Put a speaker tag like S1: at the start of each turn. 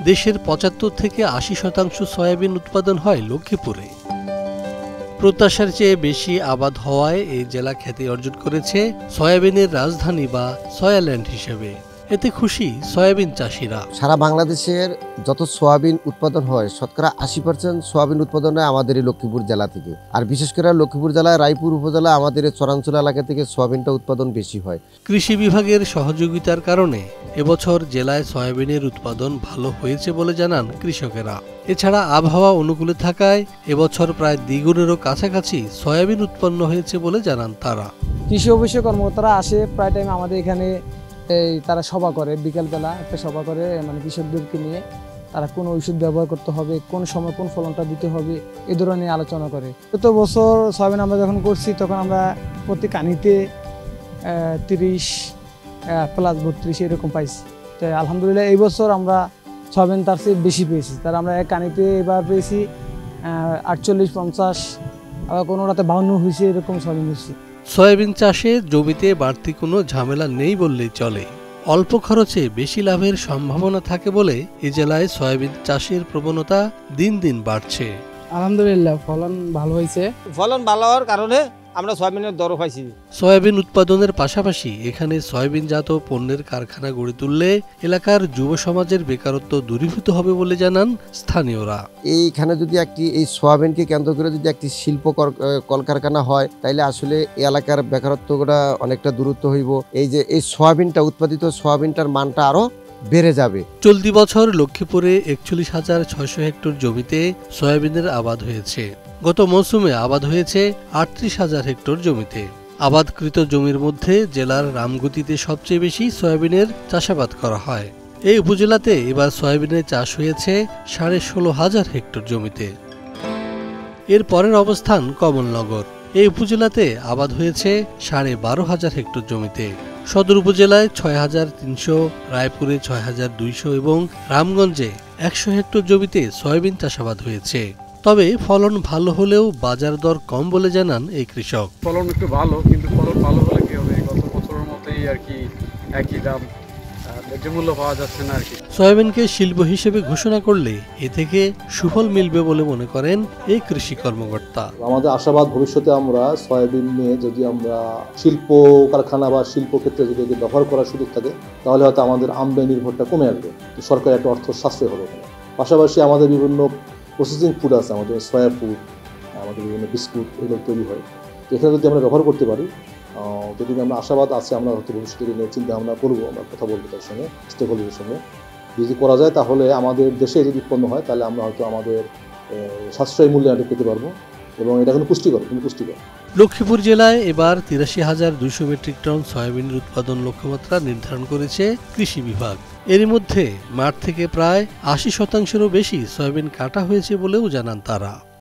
S1: দেশের ৭৫ থেকে ৮০% সয়াবিন উৎপাদন হয় লক্ষ্মীপুরে। প্রত্যাশার চেয়ে বেশি আবাদ হওয়ায় এই জেলা খ্যাতি অর্জন করেছে সয়াবিনের রাজধানী বা সয়াল্যান্ড হিসেবে। এতে খুশি সয়াবিন চাষিরা।
S2: সারা বাংলাদেশের যত সোয়াবিন উৎপাদন হয় শতকরা ৮০% সোয়াবিন উৎপাদন হয় আমাদের এই লক্ষ্মীপুর জেলা থেকে। আর বিশেষ করে লক্ষ্মীপুর জেলায় রায়পুর উপজেলা আমাদের এই চরাঞ্চল এলাকা থেকে সোয়াবিনটা উৎপাদন বেশি হয়।
S1: কৃষি বিভাগের সহযোগিতার কারণে এবছর জেলায় সয়াবিনের উৎপাদন ভালো হয়েছে বলে জানান কৃষকেরা। এছাড়া আবহাওয়া অনুকূলে থাকায় এবছর প্রায় দ্বিগুণেরও কাছাকাছি সয়াবিন উৎপন্ন হয়েছে বলে জানান তারা।
S3: কৃষি অফিসের কর্মকর্তারা আসে প্রায় টাইম আমাদের এখানে, তারা সভা করে, বিকেলবেলা একটা সভা করে, মানে কৃষকদেরকে নিয়ে তারা কোন ঔষধ ব্যবহার করতে হবে, কোন সময় কোন ফলনটা দিতে হবে, এ ধরনের আলোচনা করে। গত বছর সয়াবিন আমরা যখন করছি তখন আমরা প্রতি কানিতে 30 প্লাস 32 এরকম পাইছি। তো আলহামদুলিল্লাহ এই বছর আমরা সয়াবিন তার চেয়ে বেশি পেয়েছি। তার আমরা এক কানিতে এবার পেয়েছি 48, 50, আবার কোনোটাতে 52 হয়েছে, এরকম সয়াবিন হয়েছে।
S1: সয়াবিন চাষে জমিতে বাড়তি কোনো ঝামেলা নেই বললেই চলে। অল্প খরচে বেশি লাভের সম্ভাবনা থাকে বলে এ জেলায় সয়াবিন চাষের প্রবণতা দিন দিন বাড়ছে।
S3: আলহামদুলিল্লাহ ফলন ভালো হয়েছে।
S4: ফলন ভালো হওয়ার কারণে আমরা সয়াবিনের দরও পাইছি।
S1: সয়াবিন উৎপাদনের পাশাপাশি এখানে সয়াবিনজাত পণ্যের কারখানা গড়ে তুললে এলাকার যুব সমাজের বেকারত্ব দূরীভূত হবে বলে জানান স্থানীয়রা।
S2: এইখানে যদি এই সোয়াবিনকে কেন্দ্র করে যদি একটি শিল্প কলকারখানা হয় তাইলে আসলে এই এলাকার বেকারত্বটা অনেকটা দূরত্ব হইব। এই যে এই সোয়াবিনটা উৎপাদিত সোয়াবিনটার মানটা আরো বেড়ে যাবে।
S1: চলতি বছর লক্ষ্মীপুরে ৪১,৬০০ হেক্টর জমিতে সয়াবিনের আবাদ হয়েছে। গত মৌসুমে আবাদ হয়েছে ৩৮,০০০ হেক্টর জমিতে। আবাদকৃত জমির মধ্যে জেলার রামগতিতে সবচেয়ে বেশি সয়াবিনের চাষাবাদ করা হয়। এই উপজেলাতে এবার সয়াবিনের চাষ হয়েছে ১৬,৫০০ হেক্টর জমিতে। এর পরের অবস্থান কমলনগর। এই উপজেলাতে আবাদ হয়েছে ১২,৫০০ হেক্টর জমিতে। সদর উপজেলায় ৬,৩০০, রায়পুরে ৬,২০০ এবং রামগঞ্জে ১০০ হেক্টর জমিতে সয়াবিন চাষাবাদ হয়েছে। তবে ফলন ভালো হলেও বাজার দর কম বলে জানান এই কৃষক।
S5: ফলন একটু ভালো, কিন্তু ফলন ভালো হলে কি হবে, গত বছরের মতোই আর কি, একই দাম, ন্যায্য মূল্য পাওয়া যাচ্ছে না আর কি।
S1: সয়াবিনকে শিল্প হিসেবে ঘোষণা করলে এ থেকে সুফল মিলবে বলে মনে করেন এই কৃষি কর্মকর্তা।
S6: আমাদের আশাবাদ ভবিষ্যতে আমরা সয়াবিন নিয়ে যদি আমরা শিল্প কারখানা বা শিল্প ক্ষেত্রে যদি ব্যবহার করার সুযোগ থাকে তাহলে হয়তো আমাদের আমদানি নির্ভরটা কমে আসবে, সরকারের একটা অর্থ সাশ্রয় হবে। পাশাপাশি আমাদের বিভিন্ন প্রসেসিং ফুড আছে, আমাদের সয়া ফুড, আমাদের বিভিন্ন বিস্কুট, এগুলো তৈরি হয়। তো এখানে যদি আমরা ব্যবহার করতে পারি, যদি আমরা আশাবাদ আছে, আমরা হয়তো ভবিষ্যতে নিয়ে চিন্তা ভাবনা করবো, আমরা কথা বলবো তার সঙ্গে, স্টেক হোল্ডারের সঙ্গে। যদি করা যায় তাহলে আমাদের দেশে যদি উৎপন্ন হয় তাহলে আমরা হয়তো আমাদের সাশ্রয়ী মূল্যে এটা পেতে পারবো, এবং এটা কিন্তু পুষ্টিকর।
S1: লক্ষ্মীপুর জেলায় এবার ৮৩,২০০ মেট্রিক টন সয়াবিনের উৎপাদন লক্ষ্যমাত্রা নির্ধারণ করেছে কৃষি বিভাগ। এর মধ্যে মাঠ থেকে প্রায় ৮০%-রও বেশি সয়াবিন কাটা হয়েছে বলেও জানান তারা।